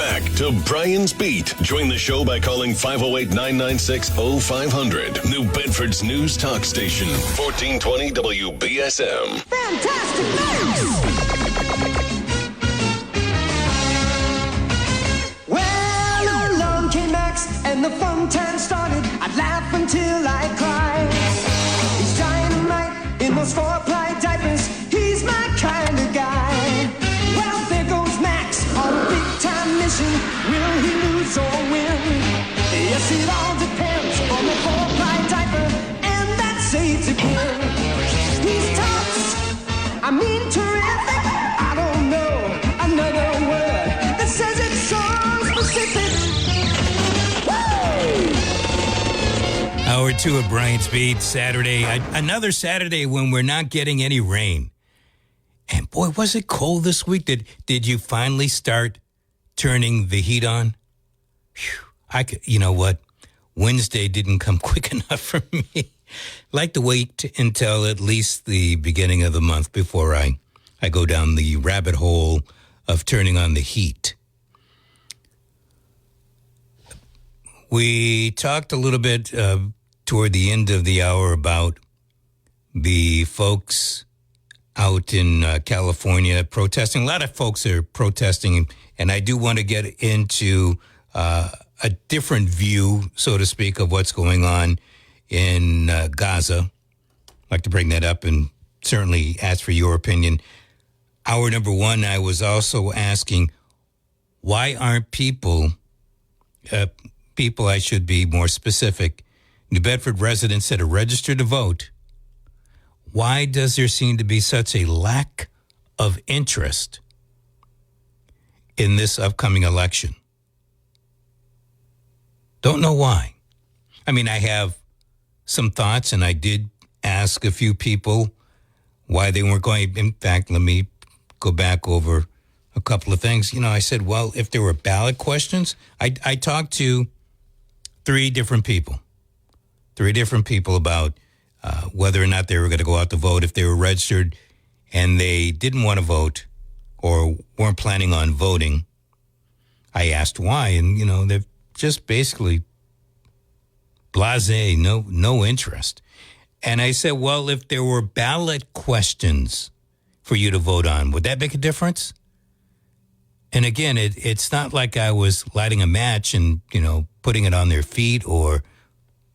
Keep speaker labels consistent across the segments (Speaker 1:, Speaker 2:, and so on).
Speaker 1: back to Brian's Beat. Join the show by calling 508-996-0500. New Bedford's news talk station, 1420 WBSM.
Speaker 2: Fantastic news! Well, along came Max and the fun time started. I'd laugh until I cry. He's dynamite in those 4-ply diapers. He's my kind of guy. Well, there goes Max on a big-time mission. Will he lose or win? Yes, it all depends on the 4-ply diaper, and that's safe to give. He's tops, I mean terrific. I don't know another word that says it's so specific. Woo!
Speaker 3: Hour 2 of Brian's Beat, Saturday. Another Saturday when we're not getting any rain. And boy, was it cold this week. Did you finally start turning the heat on? Whew. You know what? Wednesday didn't come quick enough for me. Like to wait until at least the beginning of the month before I go down the rabbit hole of turning on the heat. We talked a little bit toward the end of the hour about the folks out in California protesting. A lot of folks are protesting, and I do want to get into a different view, so to speak, of what's going on in Gaza. I'd like to bring that up and certainly ask for your opinion. Hour number 1, I was also asking, why aren't people, I should be more specific, New Bedford residents that are registered to vote, why does there seem to be such a lack of interest in this upcoming election? Don't know why. I mean, I have some thoughts, and I did ask a few people why they weren't going. In fact, let me go back over a couple of things. You know, I said, well, if there were ballot questions, I talked to three different people about whether or not they were going to go out to vote, if they were registered and they didn't want to vote or weren't planning on voting. I asked why, and, you know, they're just basically blasé, no interest. And I said, well, if there were ballot questions for you to vote on, would that make a difference? And again, it's not like I was lighting a match and, you know, putting it on their feet or,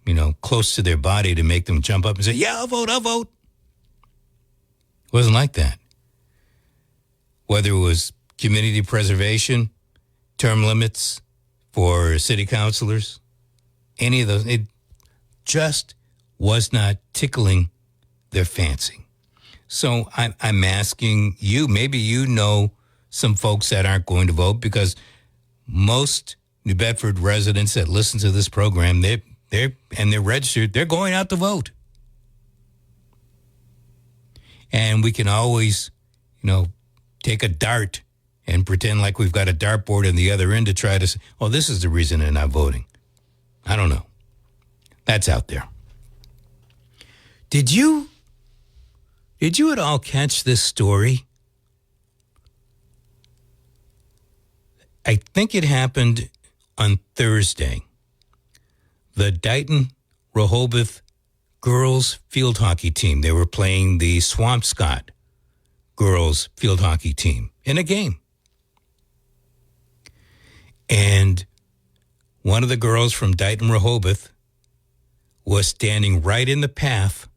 Speaker 3: you know, close to their body to make them jump up and say, yeah, I'll vote. It wasn't like that. Whether it was community preservation, term limits for city councilors, any of those, it just was not tickling their fancy. So I'm asking you, maybe you know some folks that aren't going to vote, because most New Bedford residents that listen to this program, they're registered, they're going out to vote. And we can always, you know, take a dart and pretend like we've got a dartboard on the other end to try to say, oh, this is the reason they're not voting. I don't know. That's out there. Did you at all catch this story? I think it happened on Thursday. The Dighton Rehoboth girls field hockey team, they were playing the Swampscott girls field hockey team in a game. And one of the girls from Dighton Rehoboth was standing right in the path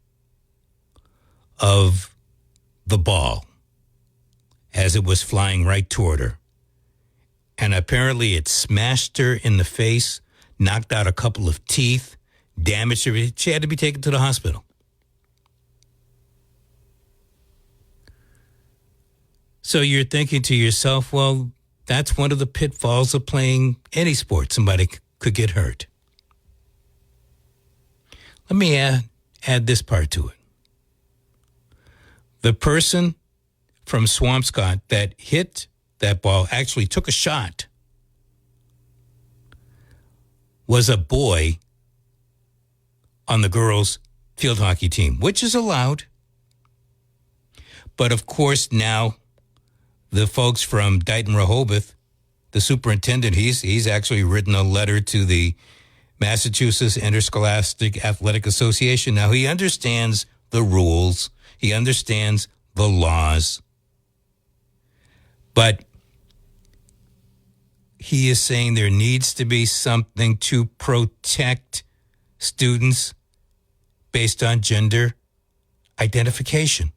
Speaker 3: of the ball as it was flying right toward her. And apparently it smashed her in the face, knocked out a couple of teeth, damaged her. She had to be taken to the hospital. So you're thinking to yourself, well, that's one of the pitfalls of playing any sport. Somebody could get hurt. Let me add this part to it. The person from Swampscott that hit that ball actually took a shot was a boy on the girls' field hockey team, which is allowed. But of course now the folks from Dighton Rehoboth the superintendent, he's actually written a letter to the Massachusetts Interscholastic Athletic Association. Now, he understands the rules. He understands the laws. But he is saying there needs to be something to protect students based on gender identification.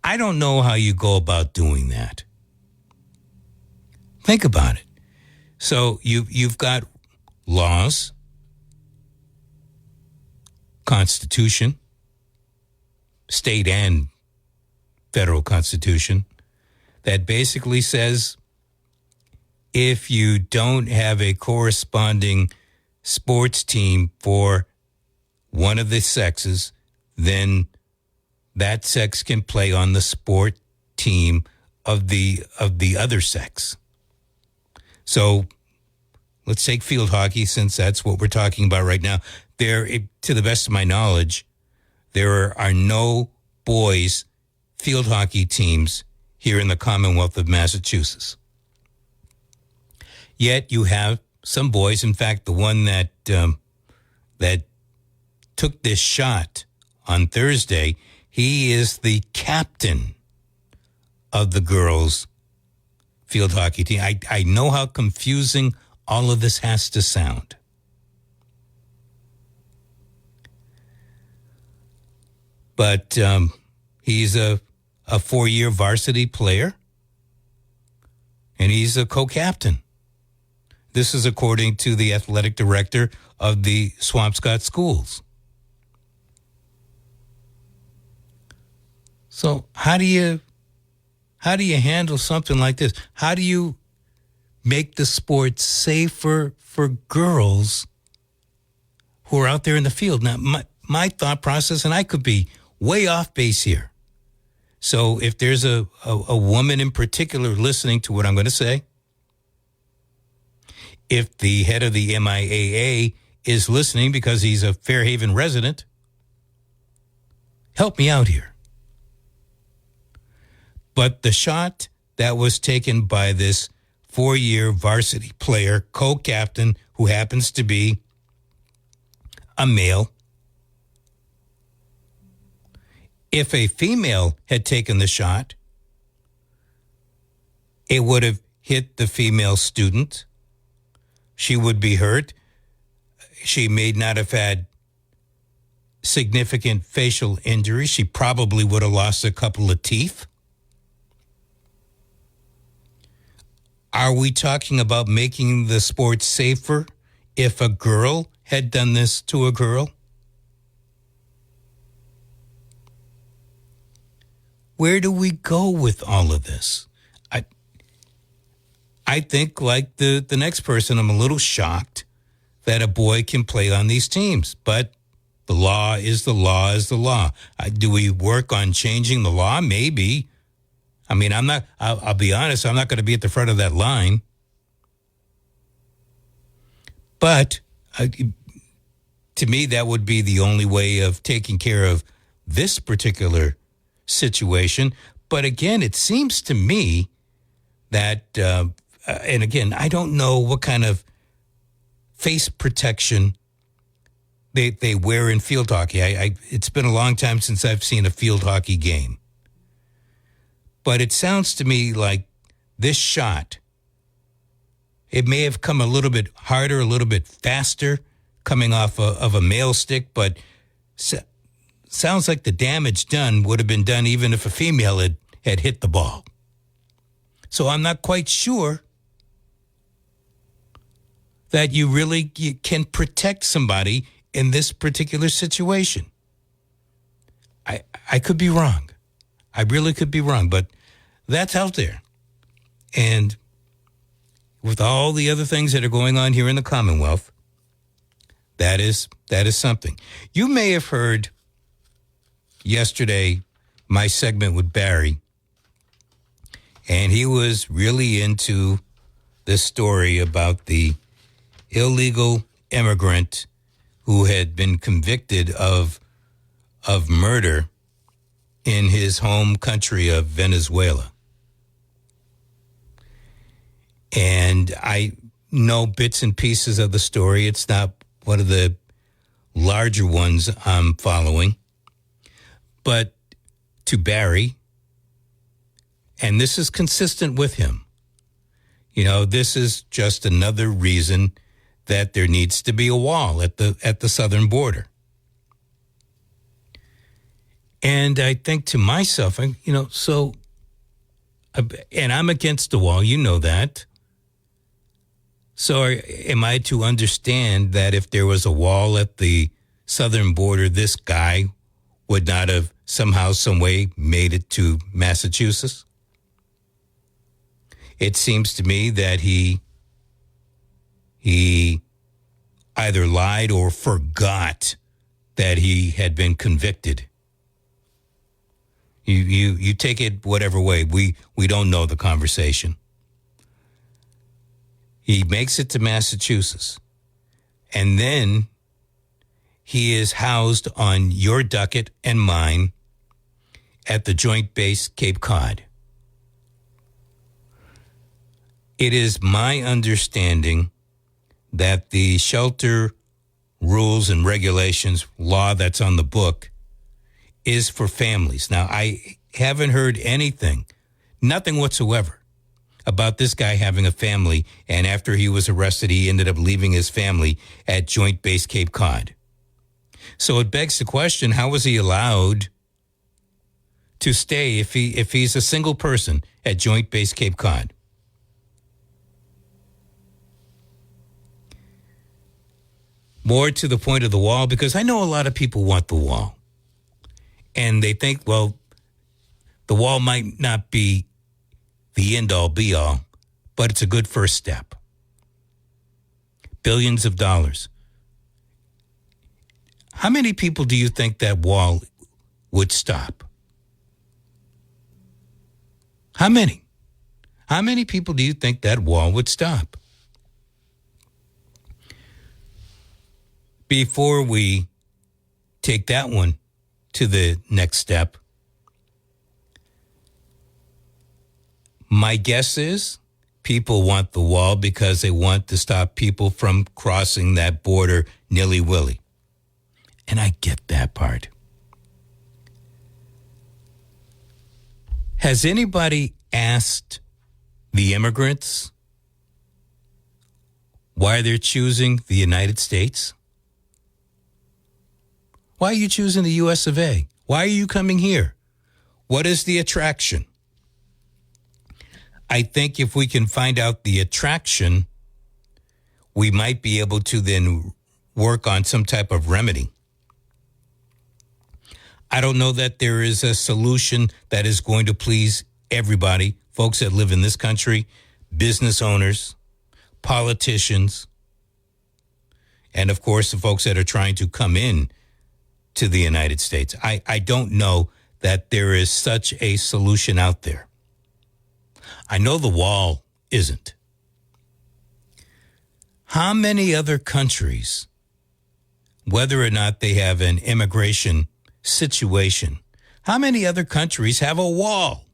Speaker 3: I don't know how you go about doing that. Think about it. So you've got laws, Constitution, state and federal Constitution, that basically says if you don't have a corresponding sports team for one of the sexes, then that sex can play on the sport team of the other sex. So let's take field hockey, since that's what we're talking about right now. There, to the best of my knowledge, there are no boys field hockey teams here in the Commonwealth of Massachusetts. Yet you have some boys. In fact, the one that took this shot on Thursday, he is the captain of the girls' field hockey team. I know how confusing all of this has to sound. But he's a 4-year varsity player, and he's a co-captain. This is according to the athletic director of the Swampscott schools. So how do you handle something like this? How do you make the sport safer for girls who are out there in the field? Now, my thought process, and I could be way off base here. So if there's a woman in particular listening to what I'm going to say, if the head of the MIAA is listening because he's a Fairhaven resident, help me out here. But the shot that was taken by this 4-year varsity player, co-captain, who happens to be a male, if a female had taken the shot, it would have hit the female student. She would be hurt. She may not have had significant facial injury. She probably would have lost a couple of teeth. Are we talking about making the sport safer if a girl had done this to a girl? Where do we go with all of this? I think, like the next person, I'm a little shocked that a boy can play on these teams. But the law is the law is the law. Do we work on changing the law? Maybe. I mean, I'll be honest, I'm not going to be at the front of that line. But to me, that would be the only way of taking care of this particular situation. But again, it seems to me that, and again, I don't know what kind of face protection they wear in field hockey. It's been a long time since I've seen a field hockey game. But it sounds to me like this shot, it may have come a little bit harder, a little bit faster, coming off of a male stick, but sounds like the damage done would have been done even if a female had hit the ball. So I'm not quite sure that you can protect somebody in this particular situation. I could be wrong. I really could be wrong, but that's out there. And with all the other things that are going on here in the Commonwealth, that is something. You may have heard yesterday my segment with Barry, and he was really into this story about the illegal immigrant who had been convicted of murder in his home country of Venezuela. And I know bits and pieces of the story. It's not one of the larger ones I'm following. But to Barry, and this is consistent with him, this is just another reason that there needs to be a wall at the southern border. And I think to myself, and I'm against the wall, you know that. So am I to understand that if there was a wall at the southern border, this guy would not have somehow, some way made it to Massachusetts? It seems to me that he either lied or forgot that he had been convicted. You take it whatever way. We don't know the conversation. He makes it to Massachusetts, and then he is housed on your docket and mine at the Joint Base Cape Cod. It is my understanding that the shelter rules and regulations law that's on the book is for families. Now, I haven't heard anything, nothing whatsoever, about this guy having a family, and after he was arrested, he ended up leaving his family at Joint Base Cape Cod. So it begs the question, how was he allowed to stay if he's a single person at Joint Base Cape Cod? More to the point of the wall, because I know a lot of people want the wall. And they think, well, the wall might not be the end-all, be-all, but it's a good first step. Billions of dollars. How many people do you think that wall would stop? How many? How many people do you think that wall would stop? Before we take that one to the next step, my guess is people want the wall because they want to stop people from crossing that border nilly-willy. And I get that part. Has anybody asked the immigrants why they're choosing the United States? Why are you choosing the U.S. of A? Why are you coming here? What is the attraction? I think if we can find out the attraction, we might be able to then work on some type of remedy. I don't know that there is a solution that is going to please everybody, folks that live in this country, business owners, politicians, and of course the folks that are trying to come in to the United States. I don't know that there is such a solution out there. I know the wall isn't. How many other countries, whether or not they have an immigration situation, how many other countries have a wall?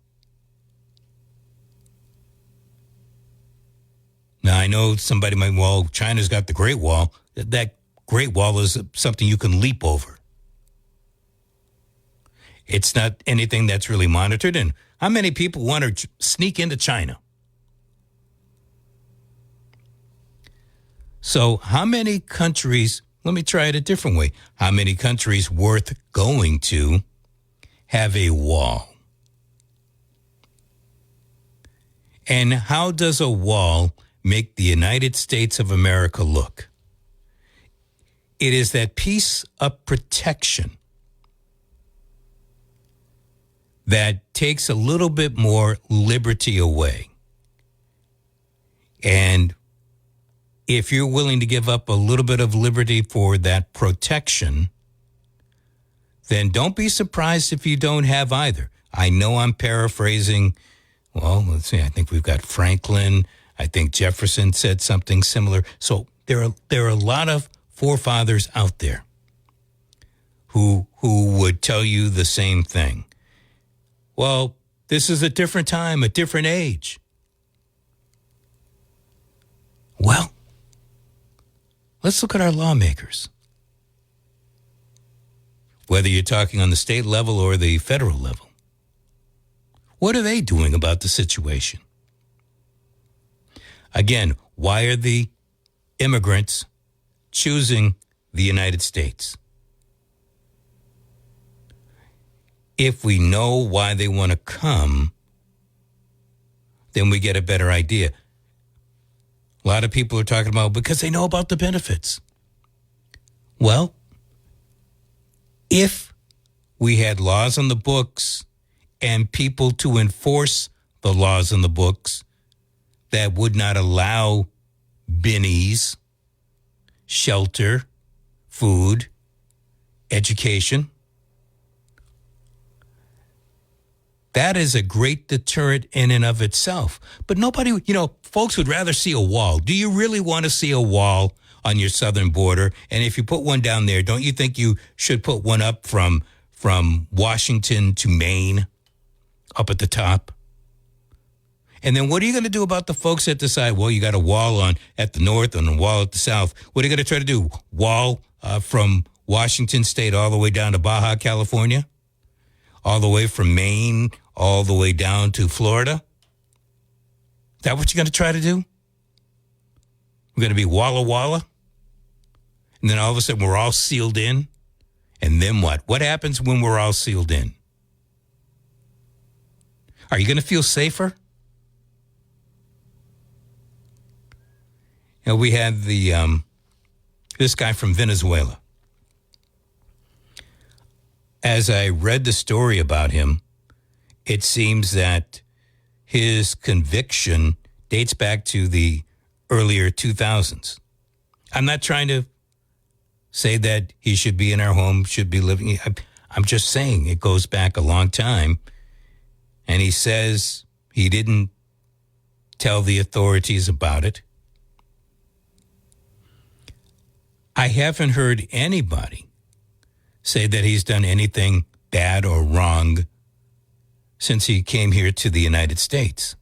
Speaker 3: Now, I know somebody might, well, China's got the Great Wall. That Great Wall is something you can leap over. It's not anything that's really monitored. And how many people want to sneak into China? So how many countries, let me try it a different way. How many countries worth going to have a wall? And how does a wall make the United States of America look? It is that piece of protection that takes a little bit more liberty away. And if you're willing to give up a little bit of liberty for that protection, then don't be surprised if you don't have either. I know I'm paraphrasing. Well, let's see. I think we've got Franklin. I think Jefferson said something similar. So there are a lot of forefathers out there who would tell you the same thing. Well, this is a different time, a different age. Well, let's look at our lawmakers. Whether you're talking on the state level or the federal level. What are they doing about the situation? Again, why are the immigrants choosing the United States? If we know why they want to come, then we get a better idea. A lot of people are talking about because they know about the benefits. Well, if we had laws on the books and people to enforce the laws on the books that would not allow bennies, shelter, food, education, that is a great deterrent in and of itself. But nobody, folks would rather see a wall. Do you really want to see a wall on your southern border? And if you put one down there, don't you think you should put one up from Washington to Maine, up at the top? And then what are you going to do about the folks that decide, well, you got a wall on at the north and a wall at the south? What are you going to try to do? Wall from Washington State all the way down to Baja, California? All the way from Maine, all the way down to Florida? Is that what you're going to try to do? We're going to be Walla Walla? And then all of a sudden we're all sealed in? And then what? What happens when we're all sealed in? Are you going to feel safer? We had this guy from Venezuela. As I read the story about him, it seems that his conviction dates back to the earlier 2000s. I'm not trying to say that he should be in our home, should be living. I'm just saying it goes back a long time. And he says he didn't tell the authorities about it. I haven't heard anybody say that he's done anything bad or wrong since he came here to the United States.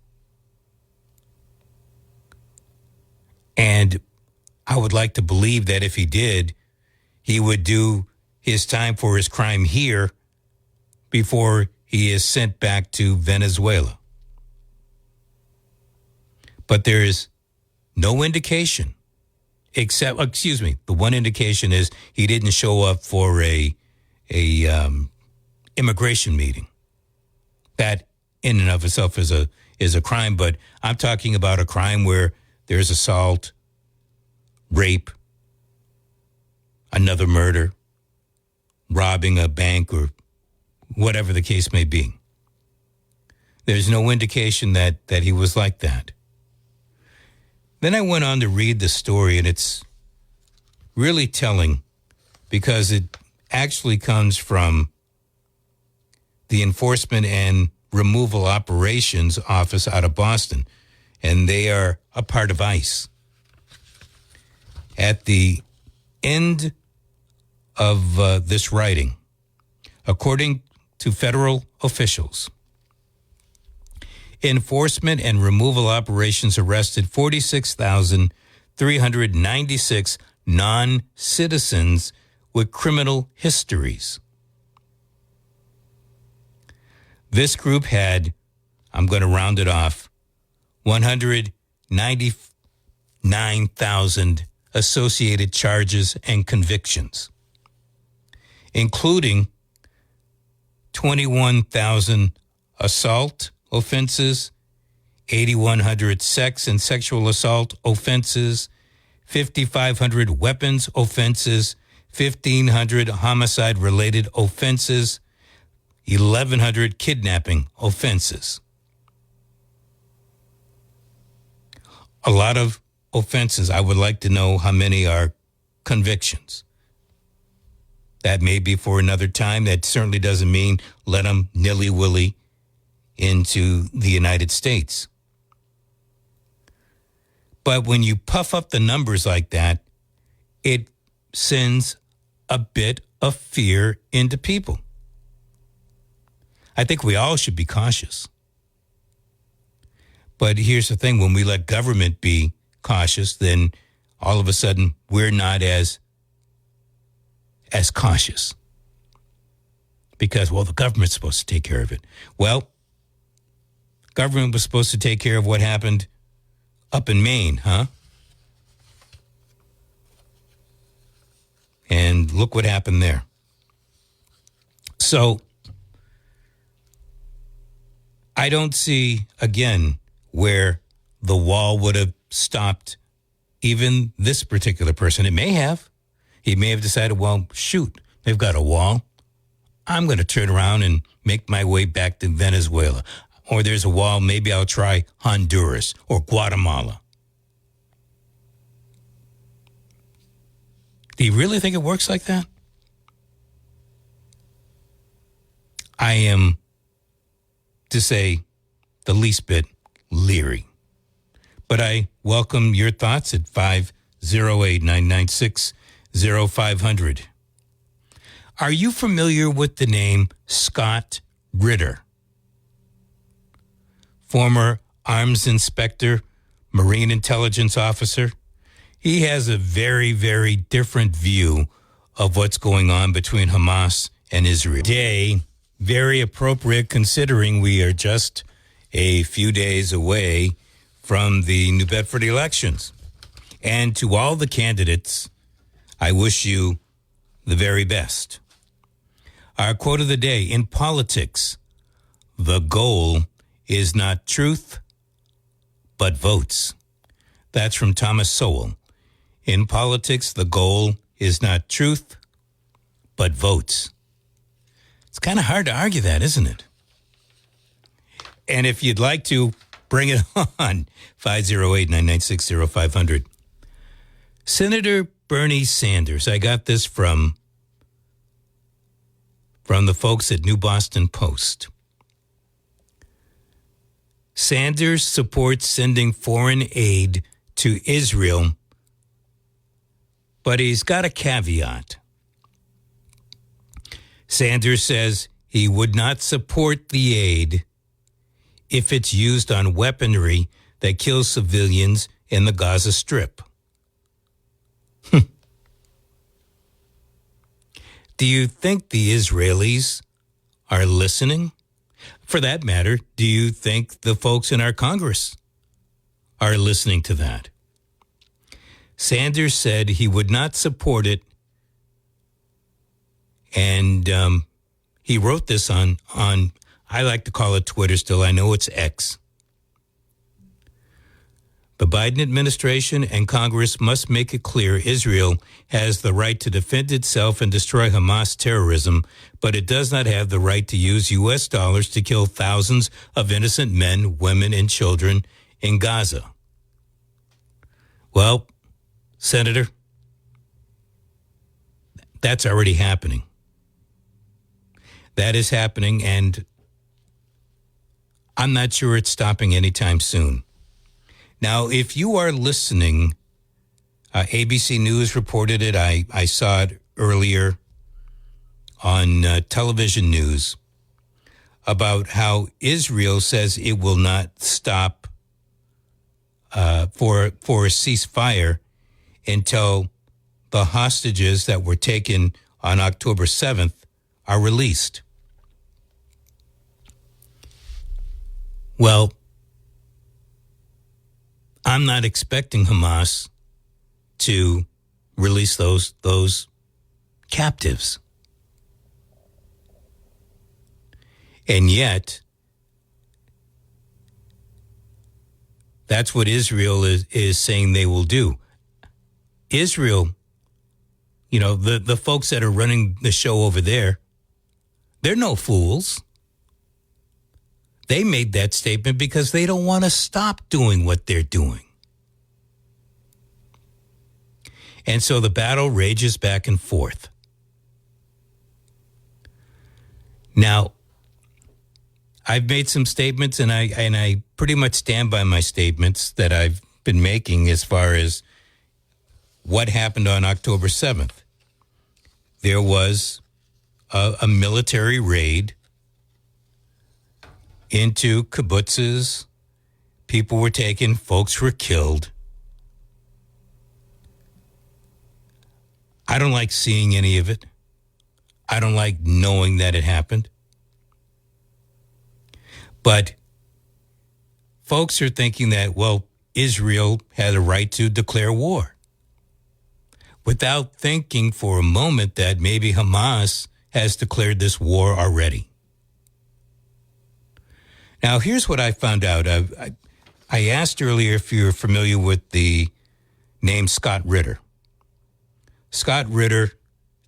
Speaker 3: And I would like to believe that if he did, he would do his time for his crime here before he is sent back to Venezuela. But there is no indication. The one indication is he didn't show up for a immigration meeting. That in and of itself is a crime, but I'm talking about a crime where there's assault, rape, another murder, robbing a bank, or whatever the case may be. There's no indication that he was like that. Then I went on to read the story, and it's really telling because it actually comes from the Enforcement and Removal Operations Office out of Boston, and they are a part of ICE. At the end of this writing, according to federal officials, Enforcement and Removal Operations arrested 46,396 non-citizens with criminal histories. This group had, I'm going to round it off, 199,000 associated charges and convictions, including 21,000 assault offenses, 8,100 sex and sexual assault offenses, 5,500 weapons offenses, 1,500 homicide-related offenses, 1,100 kidnapping offenses. A lot of offenses. I would like to know how many are convictions. That may be for another time. That certainly doesn't mean let them nilly-willy into the United States. But when you puff up the numbers like that, it sends a bit of fear into people. I think we all should be cautious. But here's the thing, when we let government be cautious, then all of a sudden we're not as cautious. Because, well, the government's supposed to take care of it. Well, government was supposed to take care of what happened up in Maine, huh? And look what happened there. So I don't see, again, where the wall would have stopped even this particular person. It may have. He may have decided, well, shoot, they've got a wall. I'm going to turn around and make my way back to Venezuela. Or there's a wall, maybe I'll try Honduras or Guatemala. Do you really think it works like that? I am, to say the least bit, leery. But I welcome your thoughts at 508-996-0500. Are you familiar with the name Scott Ritter? Former arms inspector, Marine intelligence officer. He has a very, very different view of what's going on between Hamas and Israel. Today, very appropriate considering we are just a few days away from the New Bedford elections. And to all the candidates, I wish you the very best. Our quote of the day: in politics, the goal is not truth, but votes. That's from Thomas Sowell. In politics, the goal is not truth, but votes. It's kind of hard to argue that, isn't it? And if you'd like to, bring it on, 508-996-0500. Senator Bernie Sanders, I got this from the folks at New Boston Post. Sanders supports sending foreign aid to Israel, but he's got a caveat. Sanders says he would not support the aid if it's used on weaponry that kills civilians in the Gaza Strip. Do you think the Israelis are listening? For that matter, do you think the folks in our Congress are listening to that? Sanders said he would not support it, and he wrote this on I like to call it Twitter still. I know it's X. The Biden administration and Congress must make it clear Israel has the right to defend itself and destroy Hamas terrorism, but it does not have the right to use U.S. dollars to kill thousands of innocent men, women, and children in Gaza. Well, Senator, that's already happening. That is happening, and I'm not sure it's stopping anytime soon. Now, if you are listening, ABC News reported it. I saw it earlier on television news about how Israel says it will not stop for a ceasefire until the hostages that were taken on October 7th are released. Well, I'm not expecting Hamas to release those captives. And yet, that's what Israel is saying they will do. Israel, you know, the folks that are running the show over there, they're no fools. They made that statement because they don't want to stop doing what they're doing. And so the battle rages back and forth. Now, I've made some statements, and I pretty much stand by my statements that I've been making as far as what happened on October 7th. There was a military raid into kibbutzes. People were taken, folks were killed. I don't like seeing any of it. I don't like knowing that it happened. But folks are thinking that, well, Israel had a right to declare war, without thinking for a moment that maybe Hamas has declared this war already. Now, here's what I found out. I asked earlier if you're familiar with the name Scott Ritter. Scott Ritter,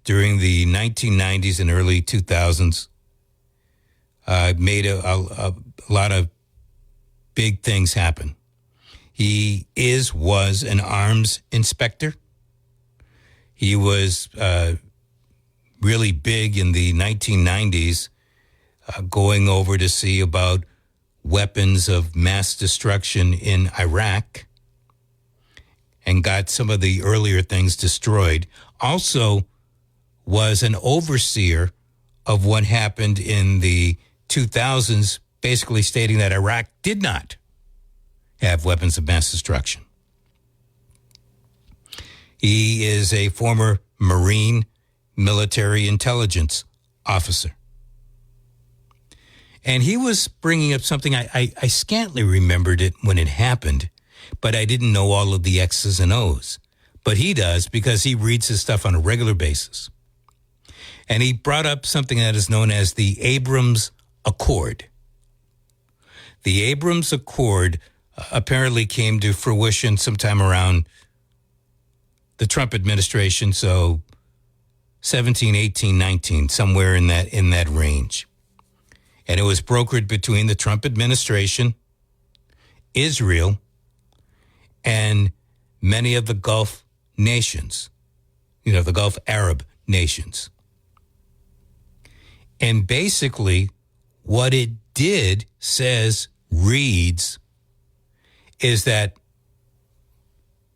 Speaker 3: during the 1990s and early 2000s, made a lot of big things happen. He was an arms inspector. He was really big in the 1990s, going over to see about weapons of mass destruction in Iraq, and got some of the earlier things destroyed. Also was an overseer of what happened in the 2000s, basically stating that Iraq did not have weapons of mass destruction. He is a former Marine military intelligence officer. And he was bringing up something, I scantily remembered it when it happened, but I didn't know all of the X's and O's. But he does, because he reads his stuff on a regular basis. And he brought up something that is known as the Abrams Accord. The Abrams Accord apparently came to fruition sometime around the Trump administration, so 17, 18, 19, somewhere in that range. And it was brokered between the Trump administration, Israel, and many of the Gulf nations, the Gulf Arab nations. And basically, what it reads, is that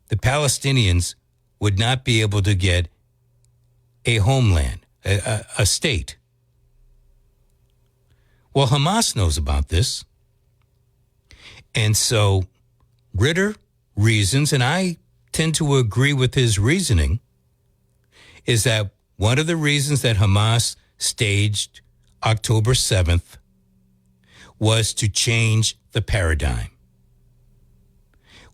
Speaker 3: the Palestinians would not be able to get a homeland, a state. Well, Hamas knows about this. And so Ritter reasons, and I tend to agree with his reasoning, is that one of the reasons that Hamas staged October 7th was to change the paradigm,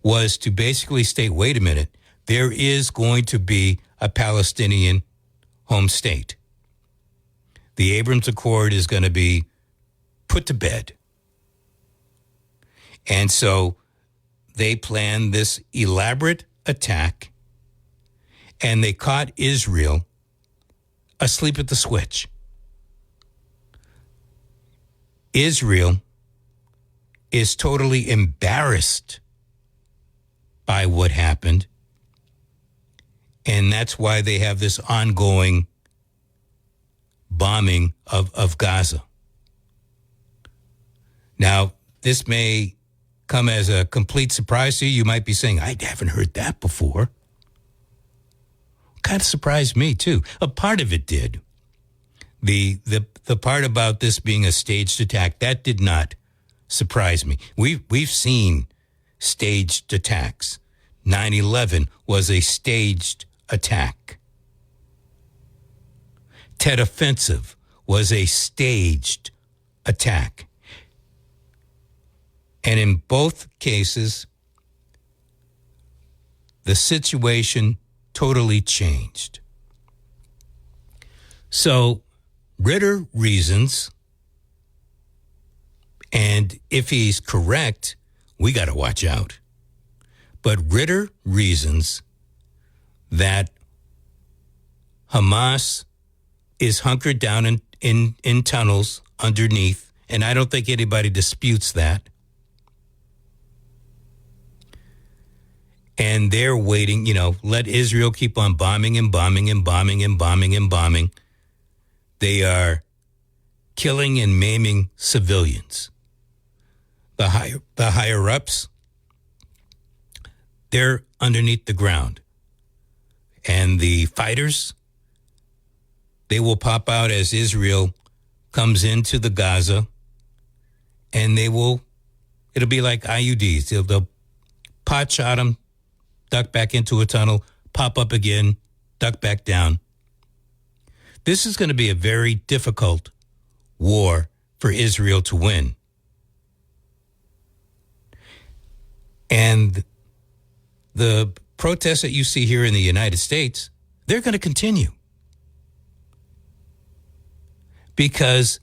Speaker 3: was to basically state, wait a minute, there is going to be a Palestinian home state. The Abrams Accord is going to be put to bed. And so they planned this elaborate attack, and they caught Israel asleep at the switch. Israel is totally embarrassed by what happened, and that's why they have this ongoing bombing of Gaza. Now, this may come as a complete surprise to you. You might be saying, I haven't heard that before. Kind of surprised me, too. A part of it did. The part about this being a staged attack, that did not surprise me. We've seen staged attacks. 9/11 was a staged attack. Tet Offensive was a staged attack. And in both cases, the situation totally changed. So Ritter reasons, and if he's correct, we got to watch out. But Ritter reasons that Hamas is hunkered down in tunnels underneath, and I don't think anybody disputes that. And they're waiting, let Israel keep on bombing and bombing and bombing and bombing and bombing. They are killing and maiming civilians. The higher ups, they're underneath the ground. And the fighters, they will pop out as Israel comes into the Gaza, and it'll be like IUDs. They'll pot shot them, duck back into a tunnel, pop up again, duck back down. This is going to be a very difficult war for Israel to win. And the protests that you see here in the United States, they're going to continue. Because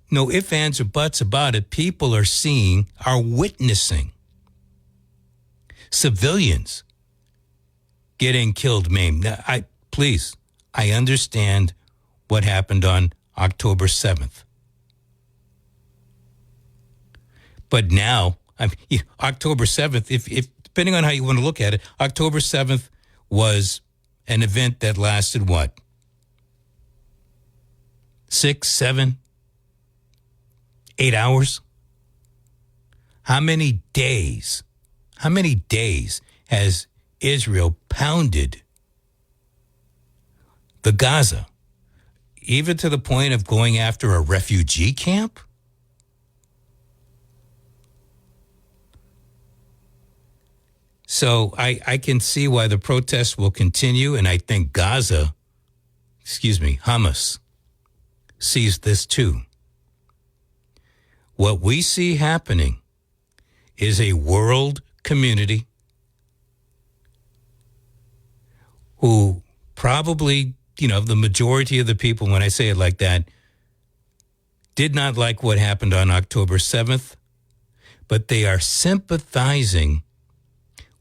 Speaker 3: no ifs, ands, or buts about it, people are witnessing civilians getting killed, maimed. Now, I understand what happened on October 7th. But now, October 7th, if depending on how you want to look at it, October 7th was an event that lasted what? 6, 7, 8 hours? How many days has Israel pounded the Gaza, even to the point of going after a refugee camp? So I can see why the protests will continue, and I think Hamas, sees this too. What we see happening is a world community who probably, the majority of the people, when I say it like that, did not like what happened on October 7th, but they are sympathizing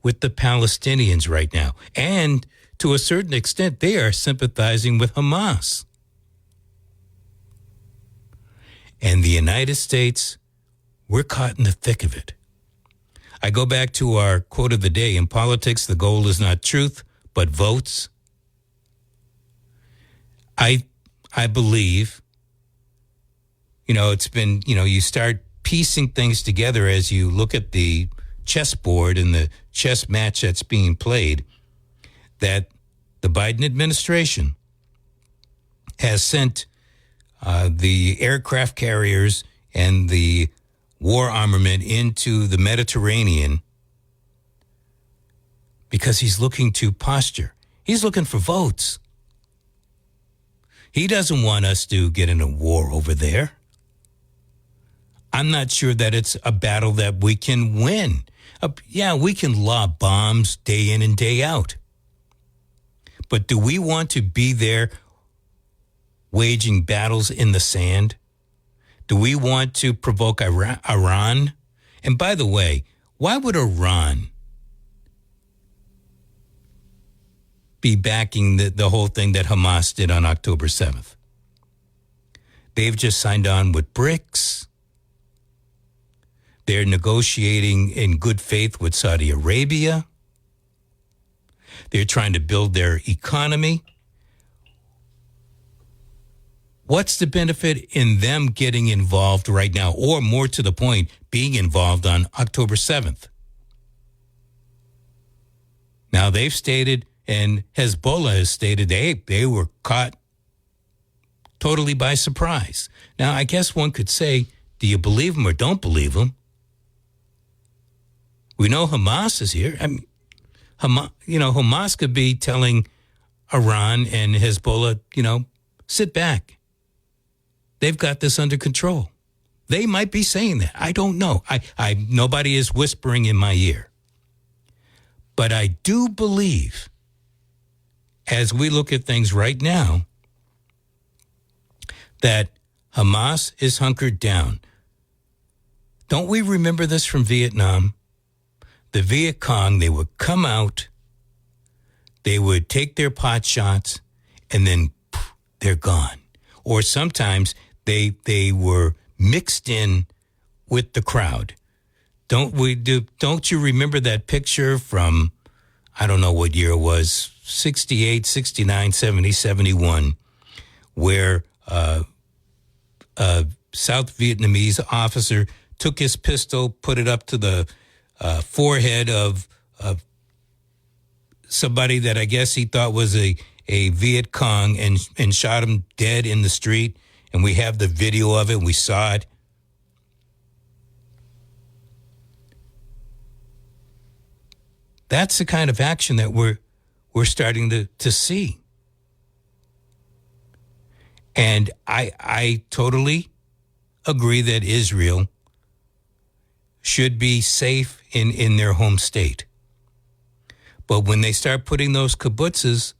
Speaker 3: with the Palestinians right now. And to a certain extent, they are sympathizing with Hamas. And the United States, we're caught in the thick of it. I go back to our quote of the day. In politics, the goal is not truth, but votes. I believe, it's been, you start piecing things together as you look at the chessboard and the chess match that's being played, that the Biden administration has sent the aircraft carriers and the war armament into the Mediterranean because he's looking to posture. He's looking for votes. He doesn't want us to get in a war over there. I'm not sure that it's a battle that we can win. We can lob bombs day in and day out. But do we want to be there waging battles in the sand? Do we want to provoke Iran? And by the way, why would Iran be backing the whole thing that Hamas did on October 7th? They've just signed on with BRICS. They're negotiating in good faith with Saudi Arabia. They're trying to build their economy. What's the benefit in them getting involved right now, or more to the point, being involved on October 7th? Now, they've stated, and Hezbollah has stated, they were caught totally by surprise. Now, I guess one could say, do you believe them or don't believe them? We know Hamas is here. Hamas could be telling Iran and Hezbollah, sit back. They've got this under control. They might be saying that. I don't know. Nobody is whispering in my ear. But I do believe, as we look at things right now, that Hamas is hunkered down. Don't we remember this from Vietnam? The Viet Cong, they would come out, they would take their pot shots, and then they're gone. Or sometimes they were mixed in with the crowd. Don't you remember that picture from, I don't know what year it was, 68, 69, 70, 71, where a South Vietnamese officer took his pistol, put it up to the forehead of somebody that I guess he thought was a Viet Cong and shot him dead in the street. And we have the video of it. We saw it. That's the kind of action that we're we're starting to see. And I totally agree that Israel should be safe in their home state. But when they start putting those kibbutzes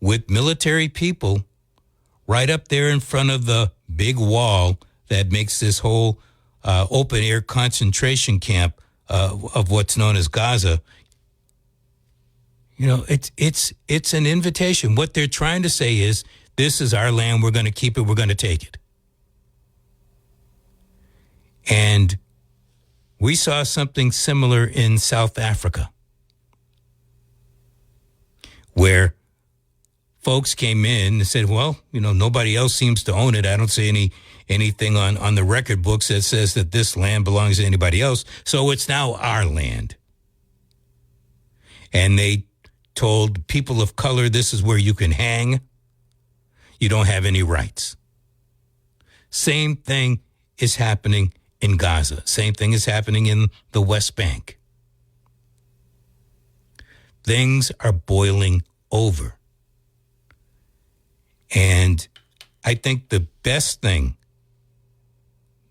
Speaker 3: with military people right up there in front of the big wall that makes this whole open air concentration camp of what's known as Gaza, it's an invitation. What they're trying to say is, this is our land. We're going to keep it. We're going to take it. And we saw something similar in South Africa, where folks came in and said, well, nobody else seems to own it. I don't see anything on the record books that says that this land belongs to anybody else. So it's now our land. And they told people of color, this is where you can hang. You don't have any rights. Same thing is happening in Gaza. Same thing is happening in the West Bank. Things are boiling over. And I think the best thing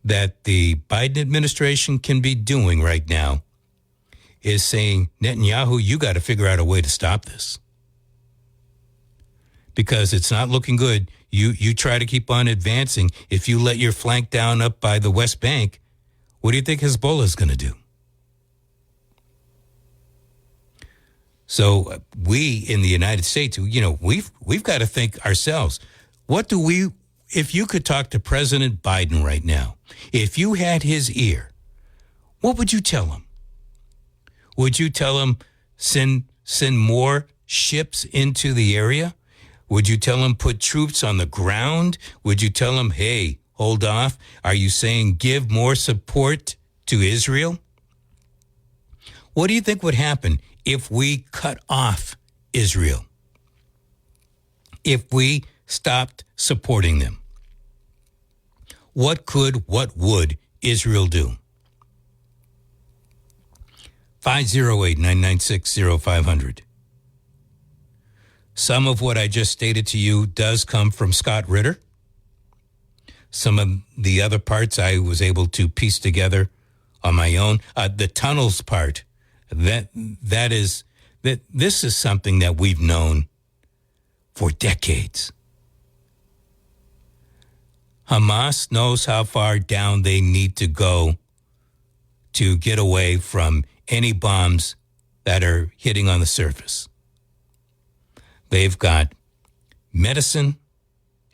Speaker 3: that the Biden administration can be doing right now is saying, Netanyahu, you got to figure out a way to stop this. Because it's not looking good. You try to keep on advancing. If you let your flank down up by the West Bank, what do you think Hezbollah is going to do? So we in the United States, we've got to think ourselves. What do we, if you could talk to President Biden right now, if you had his ear, what would you tell him? Would you tell him send more ships into the area? Would you tell him put troops on the ground? Would you tell him, hey, hold off? Are you saying give more support to Israel? What do you think would happen if we cut off Israel? If we stopped supporting them? What would Israel do? 508-996-0500. Some of what I just stated to you does come from Scott Ritter. Some of the other parts I was able to piece together on my own. The tunnels part, this is something that we've known for decades. Hamas knows how far down they need to go to get away from any bombs that are hitting on the surface. They've got medicine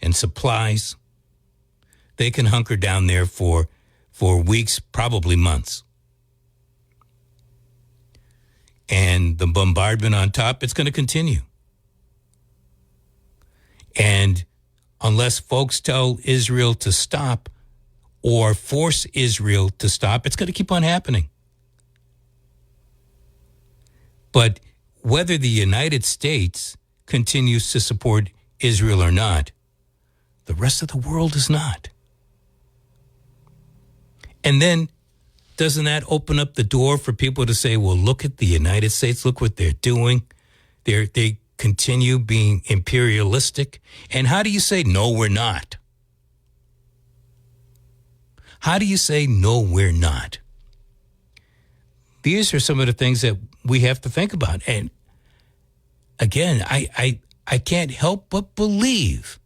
Speaker 3: and supplies. They can hunker down there for weeks, probably months. And the bombardment on top, it's going to continue. And unless folks tell Israel to stop or force Israel to stop, it's going to keep on happening. But whether the United States continues to support Israel or not, the rest of the world is not. And then doesn't that open up the door for people to say, well, look at the United States, look what they're doing. They continue being imperialistic. And how do you say, no, we're not? How do you say, no, we're not? These are some of the things that we have to think about. And again, I can't help but believe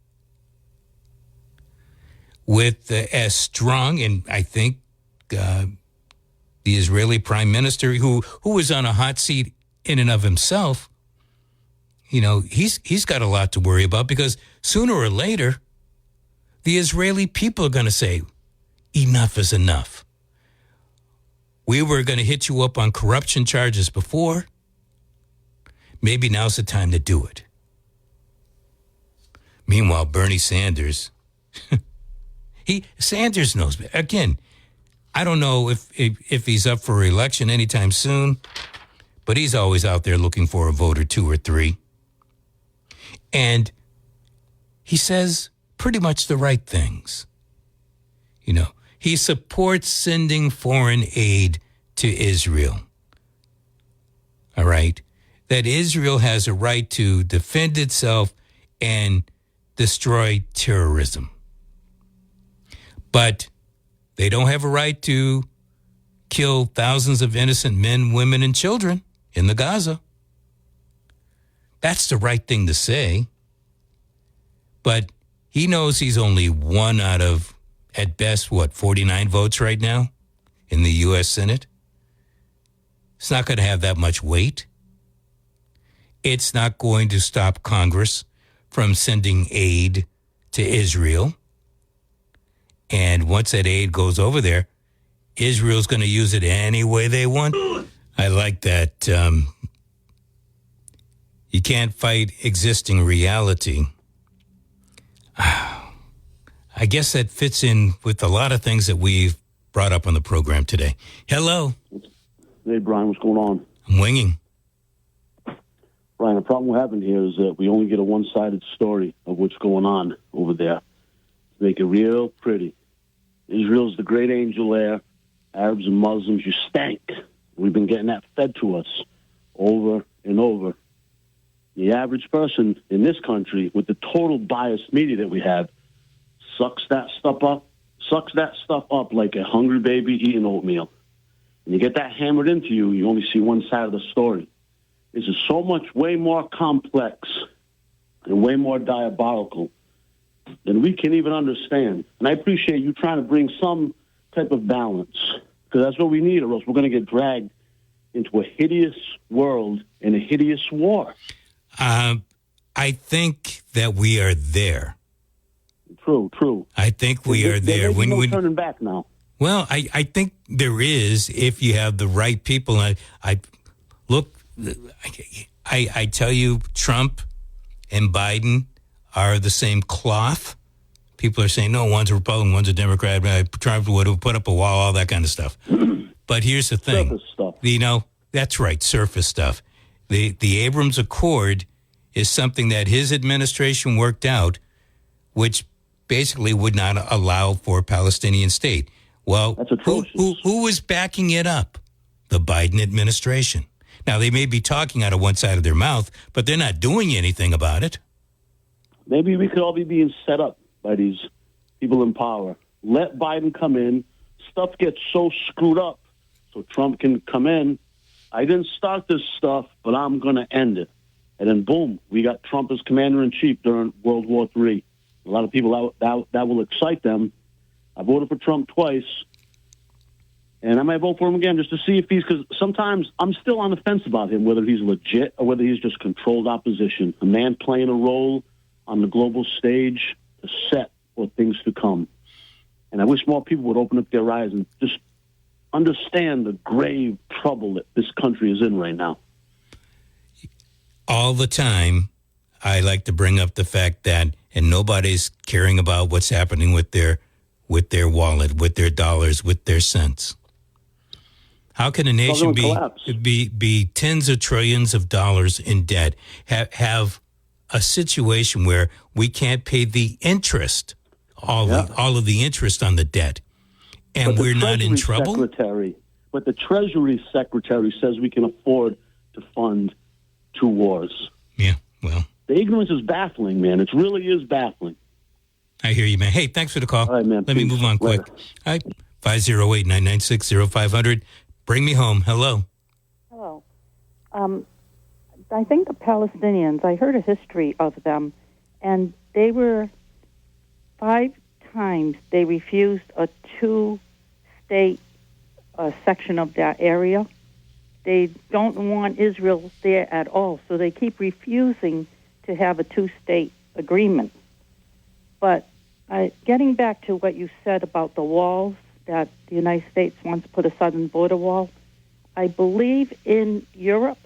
Speaker 3: with as strong, and I think the Israeli prime minister, who was on a hot seat in and of himself, he's got a lot to worry about, because sooner or later, the Israeli people are going to say, enough is enough. We were going to hit you up on corruption charges before. Maybe now's the time to do it. Meanwhile, Bernie Sanders, Sanders knows. Again, I don't know if he's up for re-election anytime soon, but he's always out there looking for a vote or two or three. And he says pretty much the right things. He supports sending foreign aid to Israel. All right. that Israel has a right to defend itself and destroy terrorism. But they don't have a right to kill thousands of innocent men, women, and children in the Gaza. That's the right thing to say. But he knows he's only one out of, at best, 49 votes right now in the U.S. Senate. It's not going to have that much weight. It's not going to stop Congress from sending aid to Israel. And once that aid goes over there, Israel's going to use it any way they want. I like that. You can't fight existing reality. I guess that fits in with a lot of things that we've brought up on the program today. Hello.
Speaker 4: Hey, Brian, what's going on?
Speaker 3: I'm winging.
Speaker 4: Brian, the problem we're having here is that we only get a one-sided story of what's going on over there to make it real pretty. Israel's the great angel there. Arabs and Muslims, you stank. We've been getting that fed to us over and over. The average person in this country, with the total biased media that we have, sucks that stuff up like a hungry baby eating oatmeal. And you get that hammered into you, you only see one side of the story. This is so much way more complex and way more diabolical than we can even understand. And I appreciate you trying to bring some type of balance, because that's what we need, or else we're going to get dragged into a hideous world and a hideous war.
Speaker 3: I think that we are there.
Speaker 4: True.
Speaker 3: I think we are there.
Speaker 4: There's no turning back now.
Speaker 3: Well, I think there is if you have the right people. I tell you, Trump and Biden are the same cloth. People are saying, no, one's a Republican, one's a Democrat. Trump would have put up a wall, all that kind of stuff. But here's the thing.
Speaker 4: Surface stuff.
Speaker 3: That's right, surface stuff. The Abrams Accord is something that his administration worked out, which basically would not allow for a Palestinian state. Well,
Speaker 4: that's atrocious.
Speaker 3: Who was backing it up? The Biden administration. Now, they may be talking out of one side of their mouth, but they're not doing anything about it.
Speaker 4: Maybe we could all be being set up by these people in power. Let Biden come in. Stuff gets so screwed up so Trump can come in. I didn't start this stuff, but I'm going to end it. And then, boom, we got Trump as commander-in-chief during World War III. A lot of people, that will excite them. I voted for Trump twice, and I might vote for him again just to see if because sometimes I'm still on the fence about him, whether he's legit or whether he's just controlled opposition, a man playing a role on the global stage to set for things to come. And I wish more people would open up their eyes and just understand the grave trouble that this country is in right now.
Speaker 3: All the time, I like to bring up the fact that, and nobody's caring about what's happening with their wallet, with their dollars, with their cents. How can a nation be tens of trillions of dollars in debt, have a situation where we can't pay the interest, all of the interest on the debt, and we're not in trouble?
Speaker 4: But the Treasury Secretary says we can afford to fund 2 wars.
Speaker 3: Yeah, well.
Speaker 4: The ignorance is baffling, man. It really is baffling.
Speaker 3: I hear you, man. Hey, thanks for the call.
Speaker 4: All right, man.
Speaker 3: Let me move on quick. All right, 508-996-0500. Bring me home. Hello.
Speaker 5: Hello. I think the Palestinians, I heard a history of them, and they were 5 times they refused a 2-state section of that area. They don't want Israel there at all, so they keep refusing to have a 2-state agreement. But getting back to what you said about the walls, that the United States wants to put a southern border wall, I believe in Europe,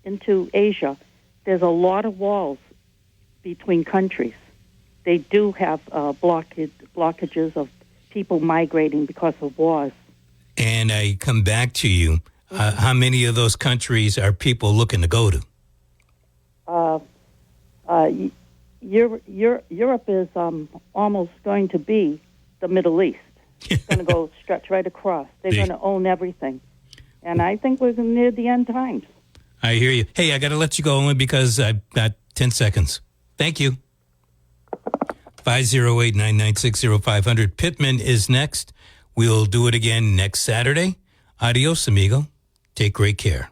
Speaker 5: into Asia, there's a lot of walls between countries. They do have blockages of people migrating because of wars.
Speaker 3: And I come back to you. How many of those countries are people looking to go to?
Speaker 5: Europe is almost going to be the Middle East. It's going to go stretch right across. They're going to own everything. And I think we're near the end times.
Speaker 3: I hear you. Hey, I got to let you go only because I've got 10 seconds. Thank you. 508-996-0500. Pittman is next. We'll do it again next Saturday. Adios, amigo. Take great care.